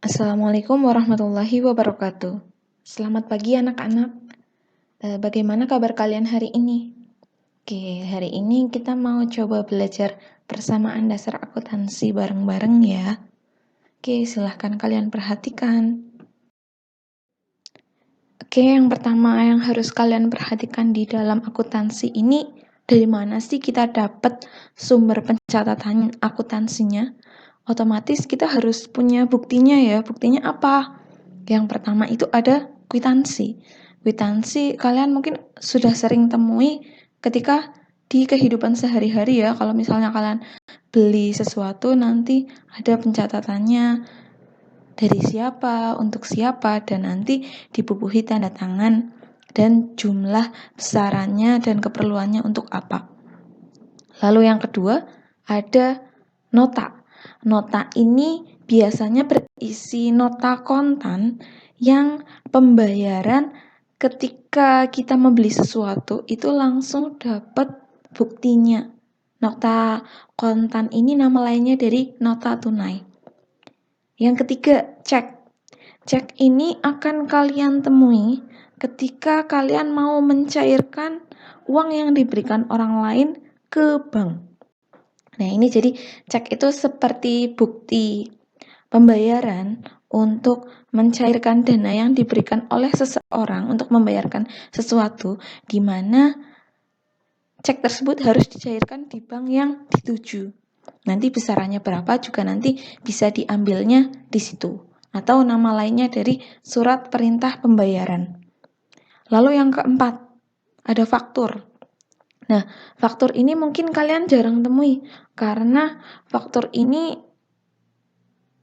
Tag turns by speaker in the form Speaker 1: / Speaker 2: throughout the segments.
Speaker 1: Assalamualaikum warahmatullahi wabarakatuh. Selamat pagi anak-anak. Bagaimana kabar kalian hari ini? Oke, hari ini kita mau coba belajar persamaan dasar akuntansi bareng-bareng ya. Oke, silahkan kalian perhatikan. Oke, yang pertama yang harus kalian perhatikan di dalam akuntansi ini, dari mana sih kita dapat sumber pencatatan akuntansinya? Otomatis kita harus punya buktinya ya. Buktinya apa? Yang pertama itu ada kwitansi. Kwitansi kalian mungkin sudah sering temui ketika di kehidupan sehari-hari ya. Kalau misalnya kalian beli sesuatu nanti ada pencatatannya dari siapa, untuk siapa, dan nanti dibubuhi tanda tangan dan jumlah besarannya dan keperluannya untuk apa. Lalu yang kedua ada nota. Nota ini biasanya berisi nota kontan yang pembayaran ketika kita membeli sesuatu itu langsung dapat buktinya. Nota kontan ini nama lainnya dari nota tunai. Yang ketiga, cek. Cek ini akan kalian temui ketika kalian mau mencairkan uang yang diberikan orang lain ke bank. Nah, ini jadi cek itu seperti bukti pembayaran untuk mencairkan dana yang diberikan oleh seseorang untuk membayarkan sesuatu, di mana cek tersebut harus dicairkan di bank yang dituju. Nanti besarannya berapa juga nanti bisa diambilnya di situ. Atau nama lainnya dari surat perintah pembayaran. Lalu yang keempat, ada faktur. Nah, faktur ini mungkin kalian jarang temui karena faktur ini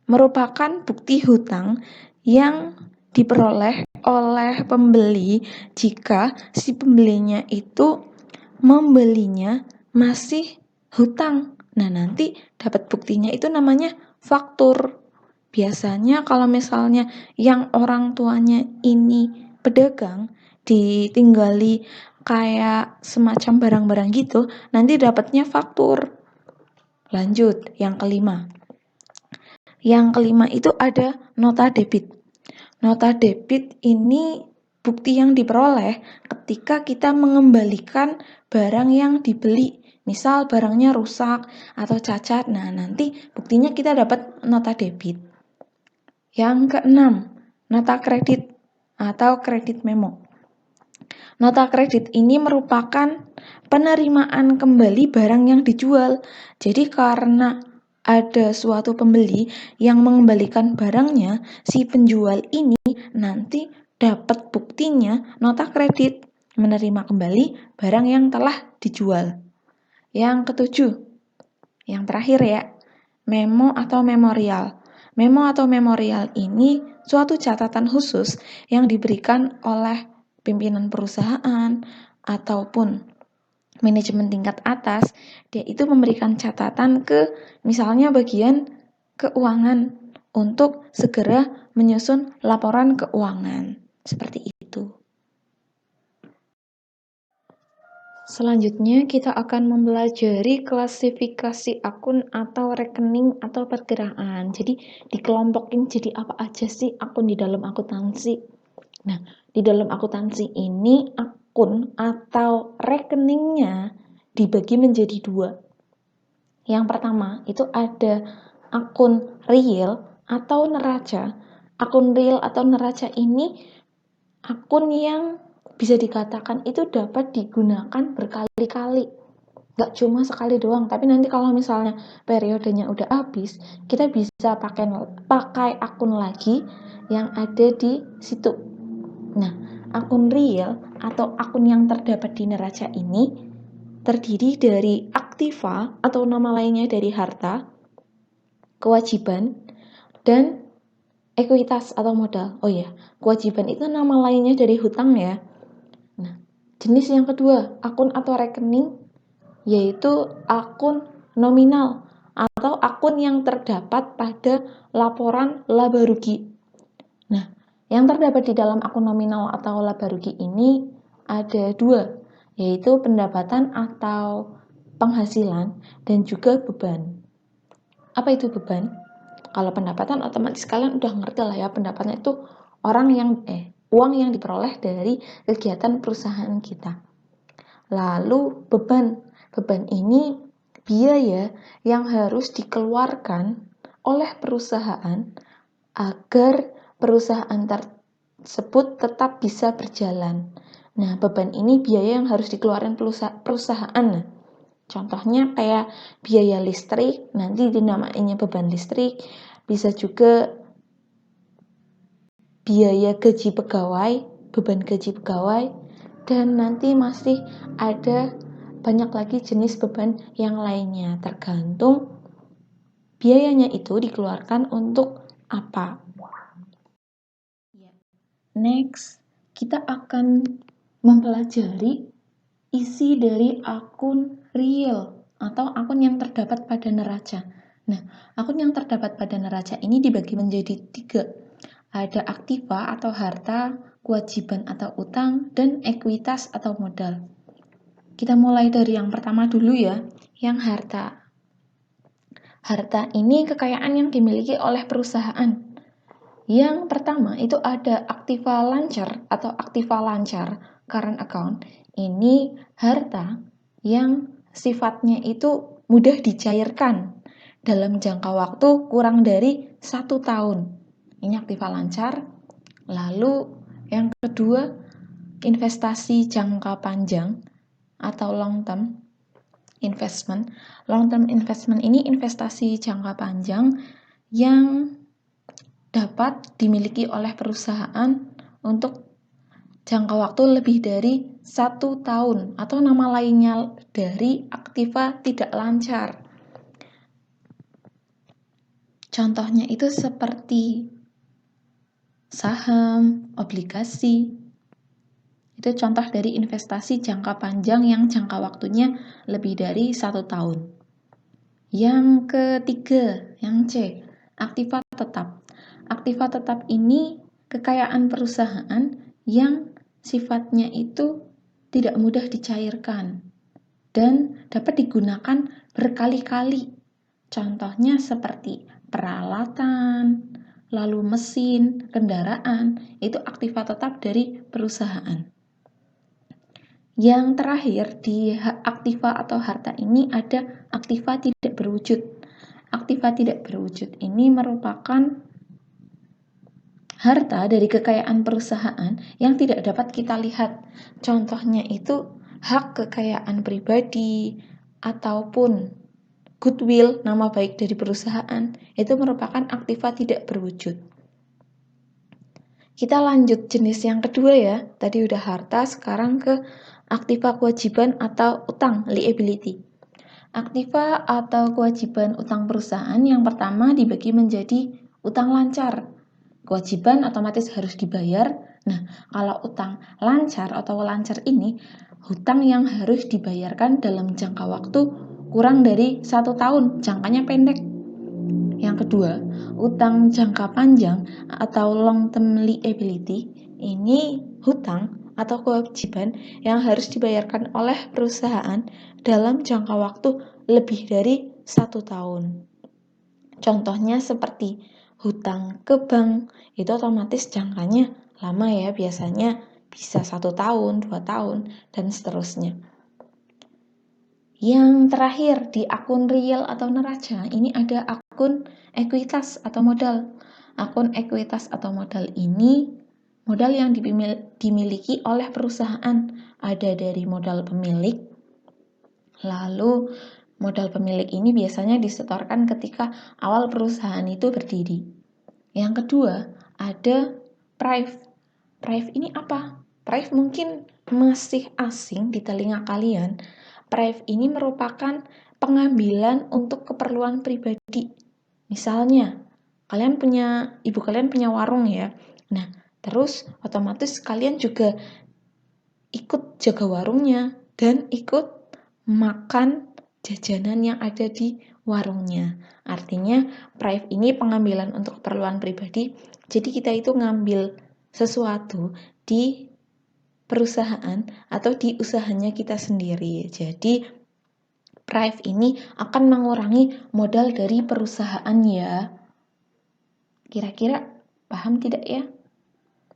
Speaker 1: merupakan bukti hutang yang diperoleh oleh pembeli jika si pembelinya itu membelinya masih hutang. Nah, nanti dapat buktinya itu namanya faktur. Biasanya kalau misalnya yang orang tuanya ini pedagang, ditinggali kayak semacam barang-barang gitu, nanti dapatnya faktur. Lanjut, yang kelima. Yang kelima itu ada nota debit. Nota debit ini bukti yang diperoleh ketika kita mengembalikan barang yang dibeli. Misal barangnya rusak atau cacat, nah nanti buktinya kita dapat nota debit. Yang keenam, nota kredit atau kredit memo. Nota kredit ini merupakan penerimaan kembali barang yang dijual. Jadi karena ada suatu pembeli yang mengembalikan barangnya, si penjual ini nanti dapat buktinya nota kredit menerima kembali barang yang telah dijual. Yang ketujuh, yang terakhir ya, memo atau memorial. Memo atau memorial ini suatu catatan khusus yang diberikan oleh pimpinan perusahaan ataupun manajemen tingkat atas. Dia itu memberikan catatan ke misalnya bagian keuangan untuk segera menyusun laporan keuangan. Seperti itu. Selanjutnya kita akan mempelajari klasifikasi akun atau rekening atau perkiraan. Jadi dikelompokin jadi apa aja sih akun di dalam akuntansi. Nah, di dalam akuntansi ini akun atau rekeningnya dibagi menjadi dua. Yang pertama itu ada akun real atau neraca. Akun real atau neraca ini akun yang bisa dikatakan itu dapat digunakan berkali-kali. Gak cuma sekali doang, tapi nanti kalau misalnya periodenya udah habis, kita bisa pakai akun lagi yang ada di situ. Nah, akun real atau akun yang terdapat di neraca ini terdiri dari aktiva atau nama lainnya dari harta, kewajiban, dan ekuitas atau modal. Oh ya, kewajiban itu nama lainnya dari hutang ya. Nah, jenis yang kedua, akun atau rekening, yaitu akun nominal atau akun yang terdapat pada laporan laba rugi. Nah, yang terdapat di dalam akun nominal atau laba rugi ini ada dua, yaitu pendapatan atau penghasilan dan juga beban. Apa itu beban? Kalau pendapatan otomatis kalian udah ngerti lah ya, pendapatan itu uang yang diperoleh dari kegiatan perusahaan kita. Lalu beban ini biaya yang harus dikeluarkan oleh perusahaan agar perusahaan tersebut tetap bisa berjalan. Nah, beban ini biaya yang harus dikeluarkan perusahaan. Nah, contohnya kayak biaya listrik, nanti dinamainnya beban listrik, bisa juga biaya gaji pegawai, beban gaji pegawai, dan nanti masih ada banyak lagi jenis beban yang lainnya, tergantung biayanya itu dikeluarkan untuk apa. Next, kita akan mempelajari isi dari akun real atau akun yang terdapat pada neraca. Nah, akun yang terdapat pada neraca ini dibagi menjadi 3. Ada aktiva atau harta, kewajiban atau utang, dan ekuitas atau modal. Kita mulai dari yang pertama dulu ya, yang harta. Harta ini kekayaan yang dimiliki oleh perusahaan. Yang pertama itu ada aktiva lancar atau aktiva lancar, current account. Ini harta yang sifatnya itu mudah dicairkan dalam jangka waktu kurang dari 1 tahun. Ini aktiva lancar. Lalu yang kedua, investasi jangka panjang atau long term investment. Long term investment ini investasi jangka panjang yang dapat dimiliki oleh perusahaan untuk jangka waktu lebih dari 1 tahun atau nama lainnya dari aktiva tidak lancar. Contohnya itu seperti saham, obligasi. Itu contoh dari investasi jangka panjang yang jangka waktunya lebih dari 1 tahun. Yang ketiga, yang C, aktiva tetap. Aktiva tetap ini kekayaan perusahaan yang sifatnya itu tidak mudah dicairkan dan dapat digunakan berkali-kali. Contohnya seperti peralatan, lalu mesin, kendaraan, itu aktiva tetap dari perusahaan. Yang terakhir di aktiva atau harta ini ada aktiva tidak berwujud. Aktiva tidak berwujud ini merupakan harta dari kekayaan perusahaan yang tidak dapat kita lihat. Contohnya itu hak kekayaan pribadi ataupun goodwill, nama baik dari perusahaan, itu merupakan aktiva tidak berwujud. Kita lanjut jenis yang kedua ya. Tadi udah harta, sekarang ke aktiva kewajiban atau utang, liability. Aktiva atau kewajiban utang perusahaan yang pertama dibagi menjadi utang lancar. Kewajiban otomatis harus dibayar. Nah, kalau utang lancar atau lancar ini, hutang yang harus dibayarkan dalam jangka waktu kurang dari 1 tahun, jangkanya pendek. Yang kedua, utang jangka panjang atau long term liability, ini hutang atau kewajiban yang harus dibayarkan oleh perusahaan dalam jangka waktu lebih dari 1 tahun. Contohnya seperti hutang ke bank, itu otomatis jangkanya lama ya, biasanya bisa 1 tahun, 2 tahun, dan seterusnya. Yang terakhir di akun real atau neraca, ini ada akun ekuitas atau modal. Akun ekuitas atau modal ini modal yang dimiliki oleh perusahaan. Ada dari modal pemilik, lalu modal pemilik ini biasanya disetorkan ketika awal perusahaan itu berdiri. Yang kedua, ada PRIV. PRIV ini apa? PRIV mungkin masih asing di telinga kalian. PRIV ini merupakan pengambilan untuk keperluan pribadi. Misalnya, ibu kalian punya warung ya. Nah, terus otomatis kalian juga ikut jaga warungnya dan ikut makan jajanan yang ada di warungnya. Artinya, PRIV ini pengambilan untuk keperluan pribadi. Jadi kita itu ngambil sesuatu di perusahaan atau di usahanya kita sendiri. Jadi PRIV ini akan mengurangi modal dari perusahaan ya. Kira-kira paham tidak ya?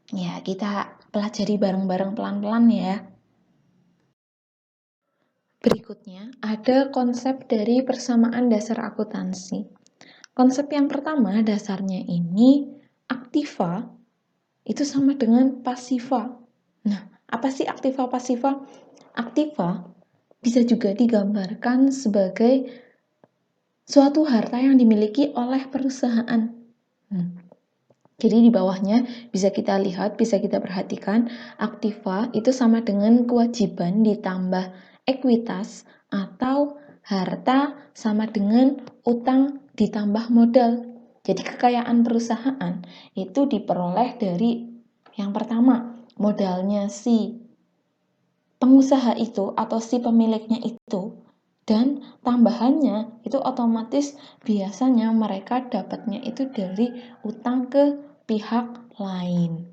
Speaker 1: Ya, kita pelajari bareng-bareng pelan-pelan ya. Berikutnya, ada konsep dari persamaan dasar akuntansi. Konsep yang pertama, dasarnya ini aktiva itu sama dengan pasiva. Nah, apa sih aktiva pasiva? Aktiva bisa juga digambarkan sebagai suatu harta yang dimiliki oleh perusahaan. Jadi di bawahnya bisa kita lihat, bisa kita perhatikan, aktiva itu sama dengan kewajiban ditambah ekuitas atau harta sama dengan utang ditambah modal. Jadi kekayaan perusahaan itu diperoleh dari yang pertama, modalnya si pengusaha itu atau si pemiliknya itu, dan tambahannya itu otomatis biasanya mereka dapatnya itu dari utang ke pihak lain.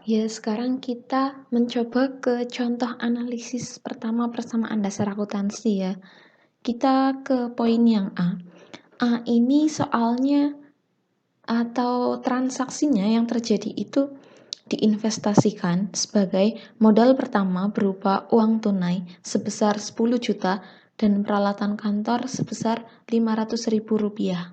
Speaker 1: Ya, sekarang kita mencoba ke contoh analisis pertama persamaan dasar akuntansi ya. Kita ke poin yang A. A ini soalnya atau transaksinya yang terjadi itu diinvestasikan sebagai modal pertama berupa uang tunai sebesar 10 juta dan peralatan kantor sebesar 500.000 rupiah.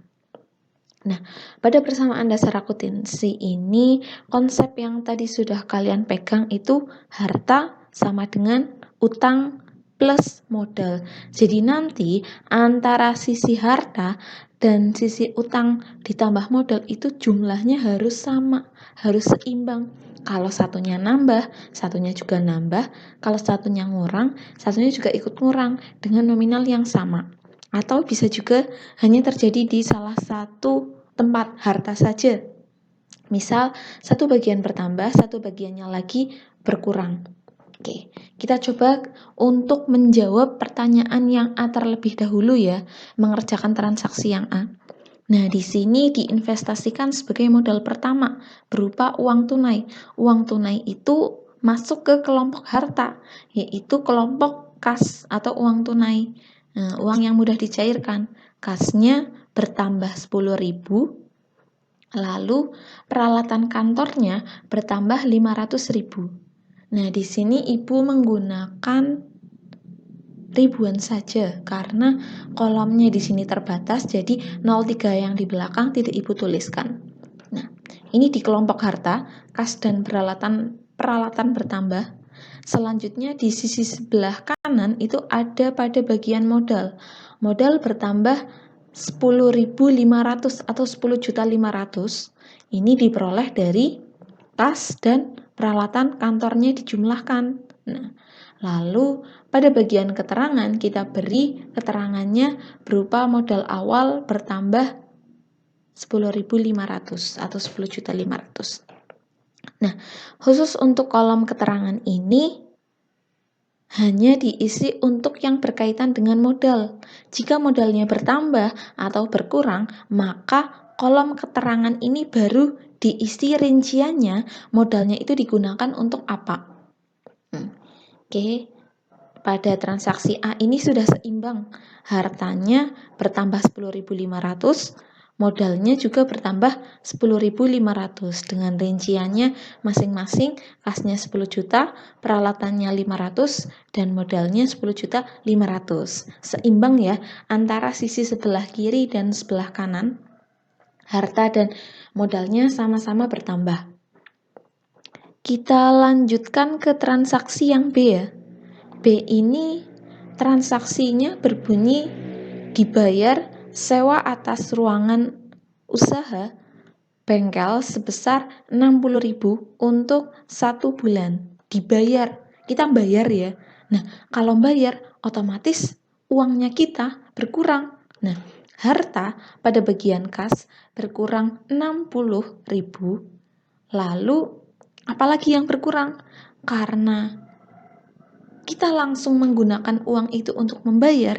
Speaker 1: Nah, pada persamaan dasar akuntansi ini, konsep yang tadi sudah kalian pegang itu harta sama dengan utang plus modal. Jadi nanti antara sisi harta dan sisi utang ditambah modal itu jumlahnya harus sama, harus seimbang. Kalau satunya nambah, satunya juga nambah. Kalau satunya ngurang, satunya juga ikut ngurang dengan nominal yang sama. Atau bisa juga hanya terjadi di salah satu tempat harta saja. Misal, satu bagian bertambah, satu bagiannya lagi berkurang. Oke, kita coba untuk menjawab pertanyaan yang A terlebih dahulu ya, mengerjakan transaksi yang A. Nah, di sini diinvestasikan sebagai modal pertama berupa uang tunai. Uang tunai itu masuk ke kelompok harta, yaitu kelompok kas atau uang tunai. Nah, uang yang mudah dicairkan. Kasnya bertambah 10.000, lalu peralatan kantornya bertambah 500.000. Nah, di sini Ibu menggunakan ribuan saja karena kolomnya di sini terbatas, jadi 03 yang di belakang tidak Ibu tuliskan. Nah, ini di kelompok harta, kas dan peralatan bertambah. Selanjutnya di sisi sebelah kanan itu ada pada bagian modal. Modal bertambah 10.500 atau 10.500.000. Ini diperoleh dari kas dan peralatan kantornya dijumlahkan. Nah, lalu pada bagian keterangan kita beri keterangannya berupa modal awal bertambah 10.500 atau 10.500.000. Nah, khusus untuk kolom keterangan ini hanya diisi untuk yang berkaitan dengan modal. Jika modalnya bertambah atau berkurang, maka kolom keterangan ini baru diisi rinciannya, modalnya itu digunakan untuk apa. Oke, pada transaksi A ini sudah seimbang. Hartanya bertambah 10.500, modalnya juga bertambah 10.500 dengan rinciannya masing-masing, kasnya 10 juta, peralatannya 500 dan modalnya 10.500.000. Seimbang ya antara sisi sebelah kiri dan sebelah kanan. Harta dan modalnya sama-sama bertambah. Kita lanjutkan ke transaksi yang B ya. B ini transaksinya berbunyi dibayar sewa atas ruangan usaha bengkel sebesar 60.000 untuk 1 bulan. Dibayar, kita bayar ya. Nah, kalau bayar otomatis uangnya kita berkurang. Nah, harta pada bagian kas berkurang 60.000. Lalu apalagi yang berkurang? Karena kita langsung menggunakan uang itu untuk membayar,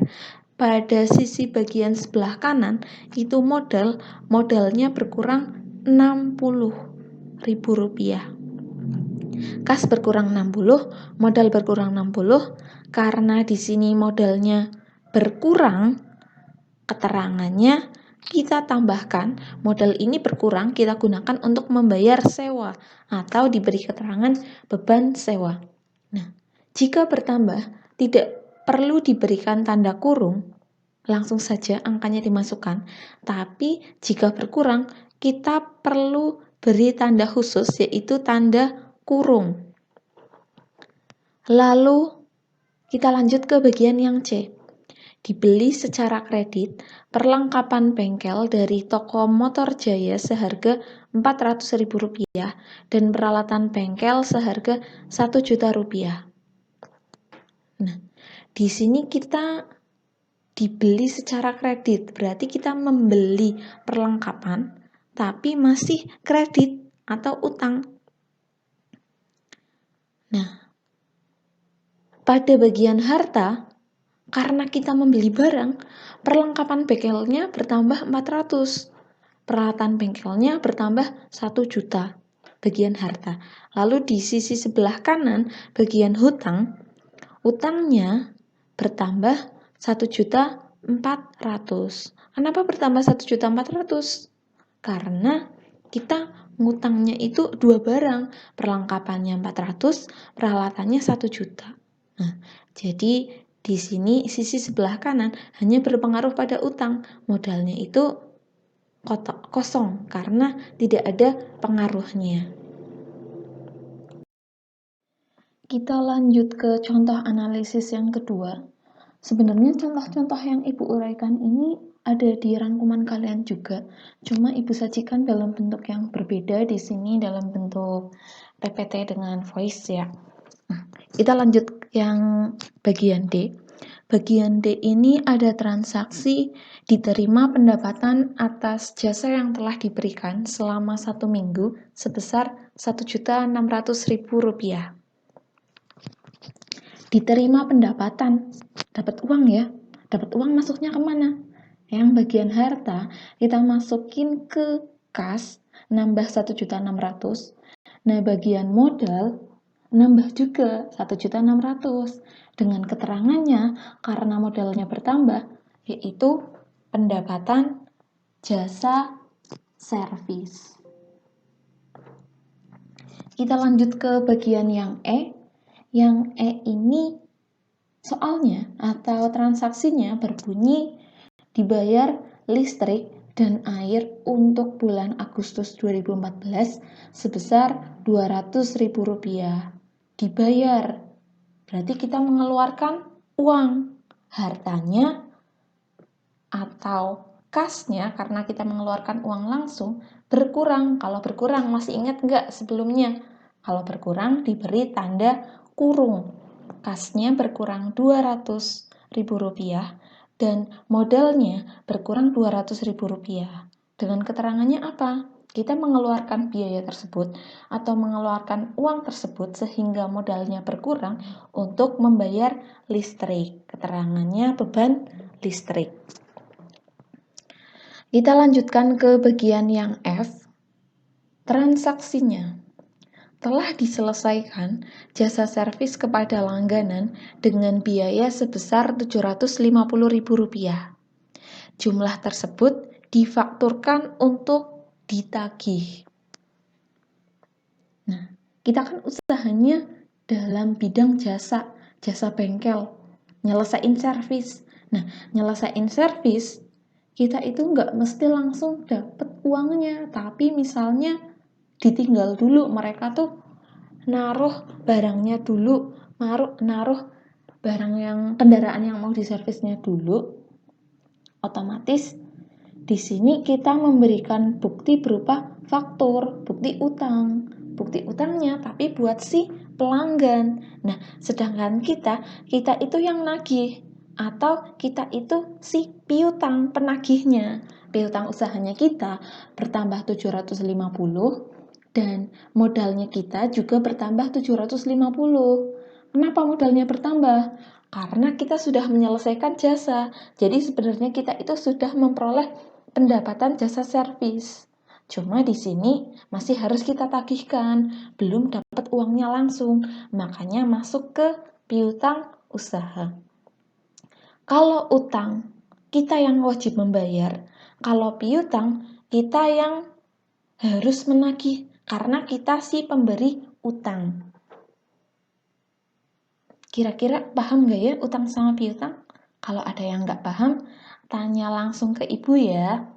Speaker 1: pada sisi bagian sebelah kanan itu modalnya berkurang 60.000 rupiah. Kas berkurang 60, modal berkurang 60. Karena di sini modalnya berkurang, keterangannya kita tambahkan modal ini berkurang, kita gunakan untuk membayar sewa atau diberi keterangan beban sewa. Nah, jika bertambah, tidak perlu diberikan tanda kurung, langsung saja angkanya dimasukkan. Tapi jika berkurang, kita perlu beri tanda khusus, yaitu tanda kurung. Lalu kita lanjut ke bagian yang C. Dibeli secara kredit perlengkapan bengkel dari toko Motor Jaya seharga Rp400.000 dan peralatan bengkel seharga Rp1.000.000. Nah, di sini kita dibeli secara kredit, berarti kita membeli perlengkapan tapi masih kredit atau utang. Nah, pada bagian harta, karena kita membeli barang, perlengkapan bengkelnya bertambah 400, peralatan bengkelnya bertambah 1 juta, bagian harta. Lalu di sisi sebelah kanan, bagian hutang, utangnya bertambah 1.400.000. Kenapa bertambah 1.400.000? Karena kita ngutangnya itu 2 barang, perlengkapannya 400, peralatannya 1 juta. Nah, jadi di sini sisi sebelah kanan hanya berpengaruh pada utang, modalnya itu kosong karena tidak ada pengaruhnya. Kita lanjut ke contoh analisis yang kedua. Sebenarnya contoh-contoh yang Ibu uraikan ini ada di rangkuman kalian juga, cuma Ibu sajikan dalam bentuk yang berbeda di sini dalam bentuk PPT dengan voice ya. Kita lanjut yang bagian D. Bagian D ini ada transaksi diterima pendapatan atas jasa yang telah diberikan selama 1 minggu sebesar Rp1.600.000. Diterima pendapatan, dapat uang ya. Dapat uang masuknya kemana? Yang bagian harta kita masukin ke kas, nambah 1.600.000. Nah, bagian modal nambah juga 1.600.000 dengan keterangannya karena modalnya bertambah, yaitu pendapatan jasa servis. Kita lanjut ke bagian yang E. Yang E ini soalnya atau transaksinya berbunyi dibayar listrik dan air untuk bulan Agustus 2014 sebesar Rp200.000. Dibayar, berarti kita mengeluarkan uang. Hartanya atau kasnya, karena kita mengeluarkan uang langsung, berkurang. Kalau berkurang, masih ingat nggak sebelumnya? Kalau berkurang, diberi tanda kurung. Kasnya berkurang Rp200.000 dan modalnya berkurang Rp200.000. Dengan keterangannya apa? Kita mengeluarkan biaya tersebut atau mengeluarkan uang tersebut sehingga modalnya berkurang untuk membayar listrik. Keterangannya beban listrik. Kita lanjutkan ke bagian yang F. Transaksinya telah diselesaikan jasa servis kepada langganan dengan biaya sebesar Rp750.000. Jumlah tersebut difakturkan untuk ditagih. Nah, kita kan usahanya dalam bidang jasa bengkel, nyelesain servis. Nah, nyelesain servis, kita itu nggak mesti langsung dapet uangnya, tapi misalnya ditinggal dulu, mereka tuh naruh barangnya dulu, naruh barang yang kendaraan yang mau diservisnya dulu, otomatis di sini kita memberikan bukti berupa faktur, bukti utang. Bukti utangnya tapi buat si pelanggan. Nah, sedangkan kita itu yang nagih atau kita itu si piutang penagihnya. Piutang usahanya kita bertambah 750 dan modalnya kita juga bertambah 750. Kenapa modalnya bertambah? Karena kita sudah menyelesaikan jasa. Jadi sebenarnya kita itu sudah memperoleh pendapatan jasa servis. Cuma di sini masih harus kita tagihkan, belum dapat uangnya langsung, makanya masuk ke piutang usaha. Kalau utang, kita yang wajib membayar, Kalau piutang, kita yang harus menagih karena kita si pemberi utang. Kira-kira paham nggak ya utang sama piutang? Kalau ada yang nggak paham, tanya langsung ke ibu ya.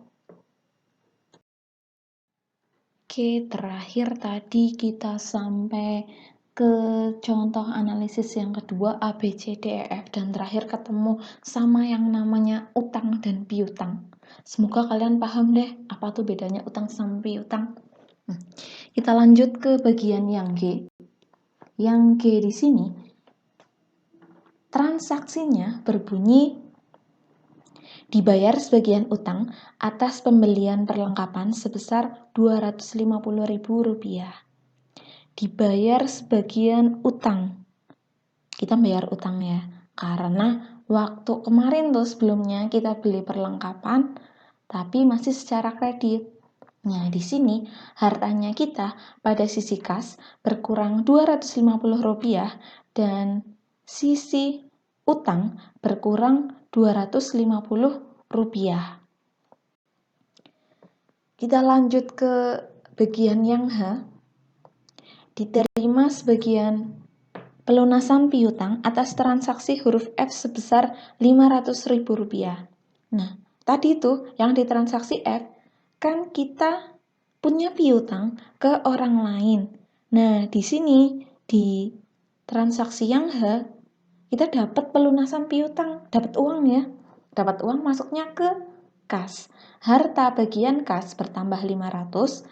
Speaker 1: Oke, terakhir tadi kita sampai ke contoh analisis yang kedua A, B, C, D, E, F, dan terakhir ketemu sama yang namanya utang dan piutang. Semoga kalian paham deh apa tuh bedanya utang sama piutang. Kita lanjut ke bagian yang G. Yang G di sini transaksinya berbunyi dibayar sebagian utang atas pembelian perlengkapan sebesar Rp250.000. Dibayar sebagian utang. Kita bayar utang ya, karena waktu kemarin tuh sebelumnya kita beli perlengkapan, tapi masih secara kredit. Nah, di sini hartanya kita pada sisi kas berkurang Rp250 dan sisi utang berkurang Rp250. Kita lanjut ke bagian yang H. Diterima sebagian pelunasan piutang atas transaksi huruf F sebesar Rp500.000. Nah, tadi itu yang ditransaksi F, kan kita punya piutang ke orang lain. Nah, di sini di transaksi yang H, kita dapat pelunasan piutang, dapat uang ya. Dapat uang masuknya ke kas. Harta bagian kas bertambah 500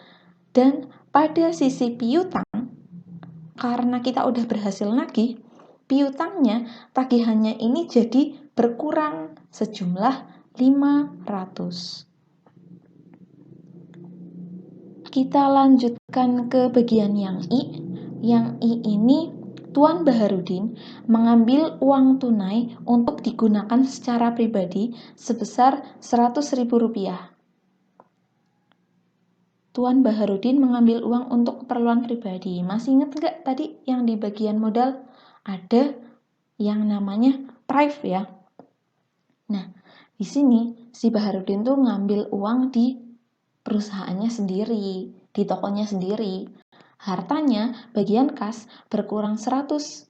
Speaker 1: dan pada sisi piutang karena kita udah berhasil nagih, piutangnya, tagihannya ini jadi berkurang sejumlah 500. Kita lanjutkan ke bagian yang I. Yang I ini Tuan Baharudin mengambil uang tunai untuk digunakan secara pribadi sebesar Rp100.000. Tuan Baharudin mengambil uang untuk keperluan pribadi. Masih ingat nggak tadi yang di bagian modal? Ada yang namanya prive ya. Nah, di sini si Baharudin tuh ngambil uang di perusahaannya sendiri, di tokonya sendiri. Hartanya bagian kas berkurang Rp100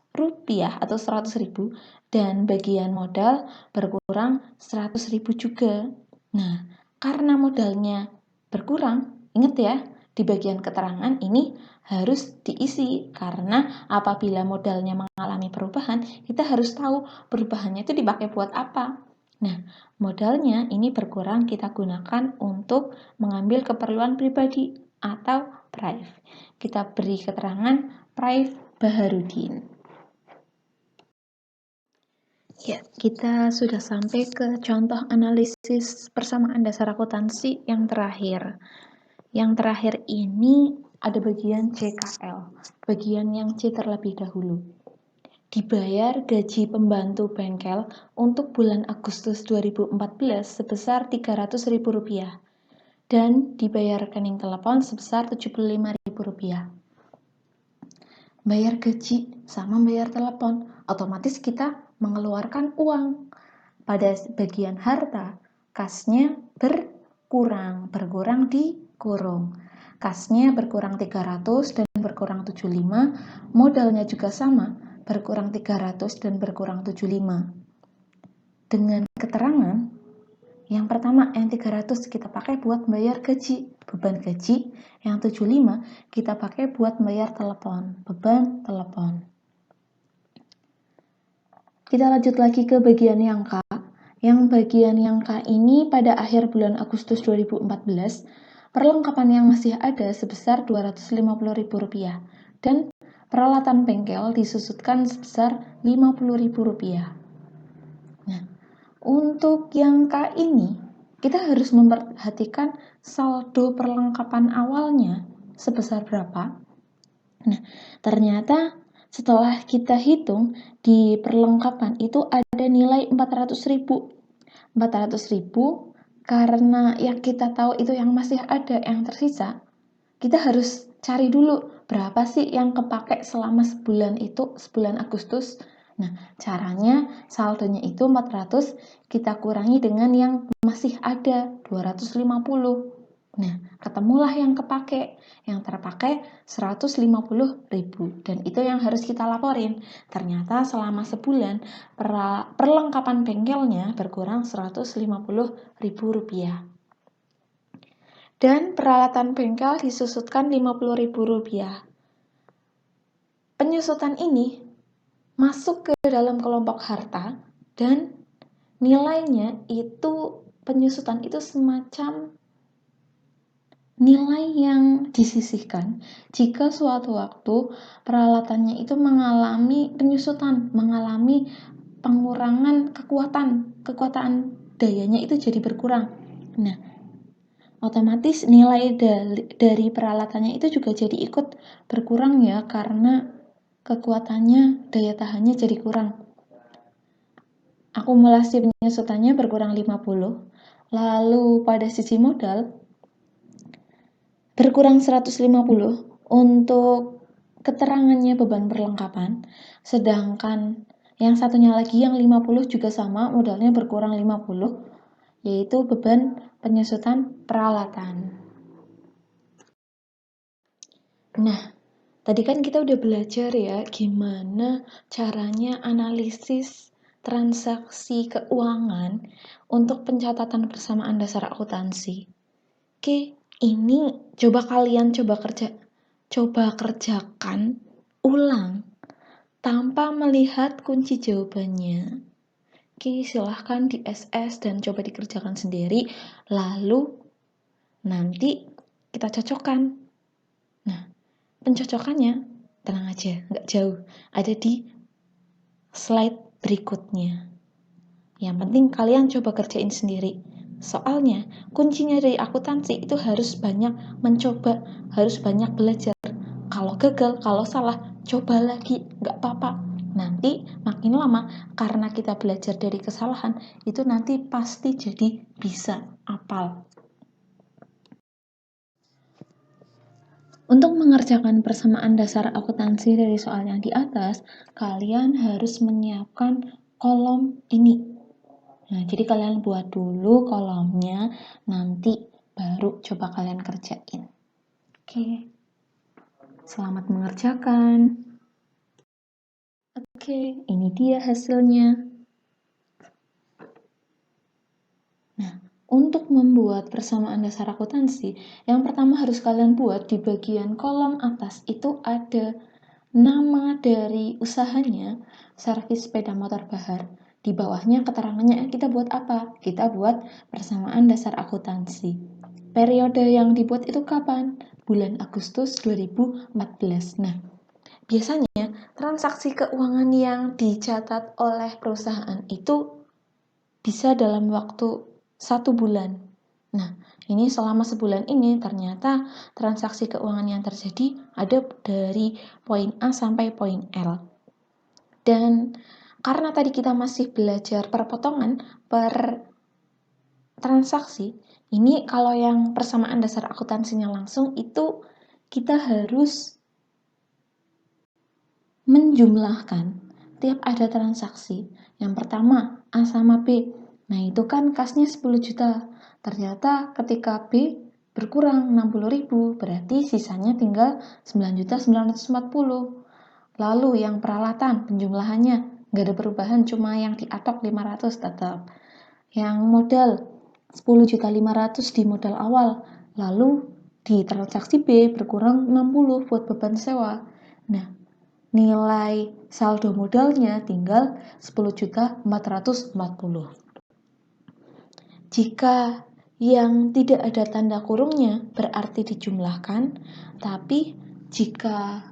Speaker 1: atau 100.000 dan bagian modal berkurang 100.000 juga. Nah, karena modalnya berkurang, ingat ya, di bagian keterangan ini harus diisi karena apabila modalnya mengalami perubahan, kita harus tahu perubahannya itu dipakai buat apa. Nah, modalnya ini berkurang kita gunakan untuk mengambil keperluan pribadi atau prive. Kita beri keterangan prive Baharudin. Ya, kita sudah sampai ke contoh analisis persamaan dasar akuntansi yang terakhir. Yang terakhir ini ada bagian CKL, bagian yang C terlebih dahulu. Dibayar gaji pembantu bengkel untuk bulan Agustus 2014 sebesar Rp300.000 dan dibayar rekening telepon sebesar Rp75.000. Bayar gaji sama bayar telepon, otomatis kita mengeluarkan uang. Pada bagian harta, kasnya berkurang dikurung. Kasnya berkurang 300 dan berkurang 75, modalnya juga sama, berkurang 300 dan berkurang 75. Dengan keterangan, yang pertama yang 300 kita pakai buat bayar gaji, beban gaji. Yang 75 kita pakai buat bayar telepon, beban telepon. Kita lanjut lagi ke bagian yang K. Yang bagian yang K ini pada akhir bulan Agustus 2014, perlengkapan yang masih ada sebesar Rp250.000 dan peralatan bengkel disusutkan sebesar Rp50.000. Nah, untuk yang K ini, kita harus memperhatikan saldo perlengkapan awalnya sebesar berapa. Nah, ternyata setelah kita hitung di perlengkapan itu ada nilai 400.000. 400.000 karena yang kita tahu itu yang masih ada, yang tersisa. Kita harus cari dulu berapa sih yang kepake selama sebulan itu, sebulan Agustus. Nah, caranya saldonya itu 400 kita kurangi dengan yang masih ada 250. Nah, ketemulah yang kepake. Yang terpakai 150.000 dan itu yang harus kita laporin. Ternyata selama sebulan perlengkapan bengkelnya berkurang 150.000 rupiah. Dan peralatan bengkel disusutkan 50.000 rupiah. Penyusutan ini masuk ke dalam kelompok harta dan nilainya itu penyusutan itu semacam nilai yang disisihkan jika suatu waktu peralatannya itu mengalami penyusutan, mengalami pengurangan kekuatan dayanya itu jadi berkurang. Nah, otomatis nilai dari peralatannya itu juga jadi ikut berkurang ya, karena kekuatannya, daya tahannya jadi kurang. Akumulasi penyusutannya berkurang 50. Lalu pada sisi modal berkurang 150 untuk keterangannya beban perlengkapan. Sedangkan yang satunya lagi yang 50 juga sama, modalnya berkurang 50, yaitu beban penyusutan peralatan. Nah, tadi kan kita udah belajar ya gimana caranya analisis transaksi keuangan untuk pencatatan persamaan dasar akuntansi. Oke, ini kalian coba kerjakan ulang tanpa melihat kunci jawabannya. Oke, silahkan di SS dan coba dikerjakan sendiri, lalu nanti kita cocokkan. Nah, pencocokannya, tenang aja, nggak jauh. Ada di slide berikutnya. Yang penting kalian coba kerjain sendiri. Soalnya, kuncinya dari akuntansi itu harus banyak mencoba, harus banyak belajar. Kalau gagal, kalau salah, coba lagi, nggak apa-apa. Nanti makin lama, karena kita belajar dari kesalahan, itu nanti pasti jadi bisa apal. Untuk mengerjakan persamaan dasar akuntansi dari soal yang di atas, kalian harus menyiapkan kolom ini. Nah, jadi kalian buat dulu kolomnya, nanti baru coba kalian kerjain. Oke, selamat mengerjakan. Oke, ini dia hasilnya. Nah, untuk membuat persamaan dasar akuntansi, yang pertama harus kalian buat di bagian kolom atas itu ada nama dari usahanya, servis sepeda motor Bahar. Di bawahnya keterangannya kita buat apa? Kita buat persamaan dasar akuntansi. Periode yang dibuat itu kapan? Bulan Agustus 2014. Nah, biasanya transaksi keuangan yang dicatat oleh perusahaan itu bisa dalam waktu 1 bulan. Nah, ini selama sebulan ini ternyata transaksi keuangan yang terjadi ada dari poin A sampai poin L. Dan karena tadi kita masih belajar perpotongan per transaksi, ini kalau yang persamaan dasar akuntansinya langsung itu kita harus menjumlahkan tiap ada transaksi. Yang pertama A sama B. Nah, itu kan kasnya 10 juta. Ternyata ketika B berkurang 60.000, berarti sisanya tinggal 9.940. Lalu yang peralatan, penjumlahannya nggak ada perubahan, cuma yang diatok 500 tetap. Yang modal 10.500.000 di modal awal. Lalu di transaksi B berkurang 60 buat beban sewa. Nah, nilai saldo modalnya tinggal 10.440. Jika yang tidak ada tanda kurungnya berarti dijumlahkan, tapi jika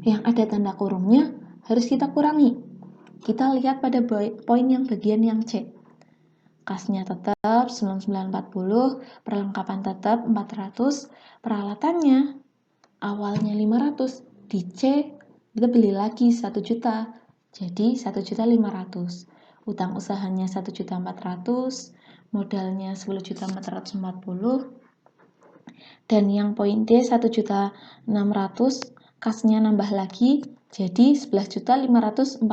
Speaker 1: yang ada tanda kurungnya harus kita kurangi. Kita lihat pada poin yang bagian yang C. Kasnya tetap 9940, perlengkapan tetap 400, peralatannya awalnya 500, di C kita beli lagi 1 juta, jadi 1.500.000. Utang usahanya 1.400.000, modalnya 10.440, dan yang poin D 1.600.000, kasnya nambah lagi Jadi 11.540.000,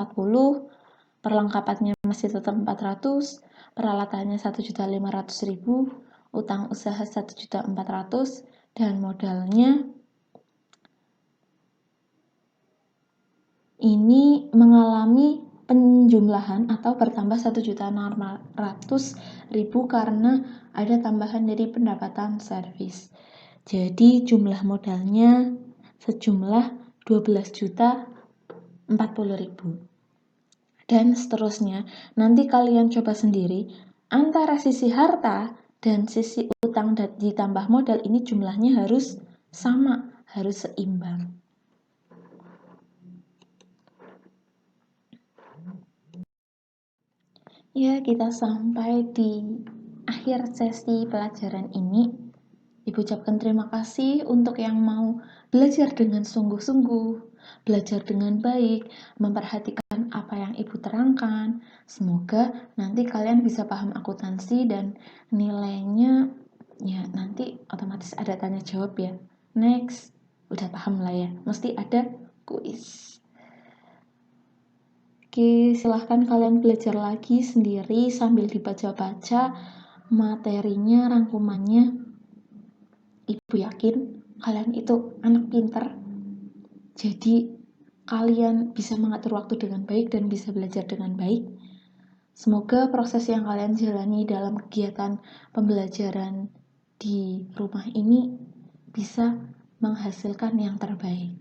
Speaker 1: perlengkapannya masih tetap 400, peralatannya 1.500.000, utang usaha 1.400.000, dan modalnya ini mengalami penjumlahan atau bertambah 1.600.000 karena ada tambahan dari pendapatan servis. Jadi jumlah modalnya sejumlah 12.040.000. Dan seterusnya, nanti kalian coba sendiri antara sisi harta dan sisi utang ditambah modal ini jumlahnya harus sama, harus seimbang. Ya, kita sampai di akhir sesi pelajaran ini. Ibu ucapkan terima kasih untuk yang mau belajar dengan sungguh-sungguh, belajar dengan baik, memperhatikan apa yang Ibu terangkan. Semoga nanti kalian bisa paham akuntansi dan nilainya ya nanti otomatis ada tanya jawab ya. Next, udah paham lah ya, mesti ada kuis. Oke, silahkan kalian belajar lagi sendiri sambil dibaca-baca materinya, rangkumannya. Ibu yakin kalian itu anak pinter, jadi kalian bisa mengatur waktu dengan baik dan bisa belajar dengan baik. Semoga proses yang kalian jalani dalam kegiatan pembelajaran di rumah ini bisa menghasilkan yang terbaik.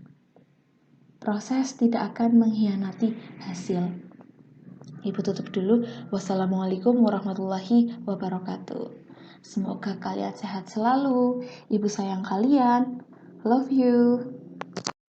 Speaker 1: Proses tidak akan mengkhianati hasil. Ibu tutup dulu. Wassalamualaikum warahmatullahi wabarakatuh. Semoga kalian sehat selalu. Ibu sayang kalian. Love you.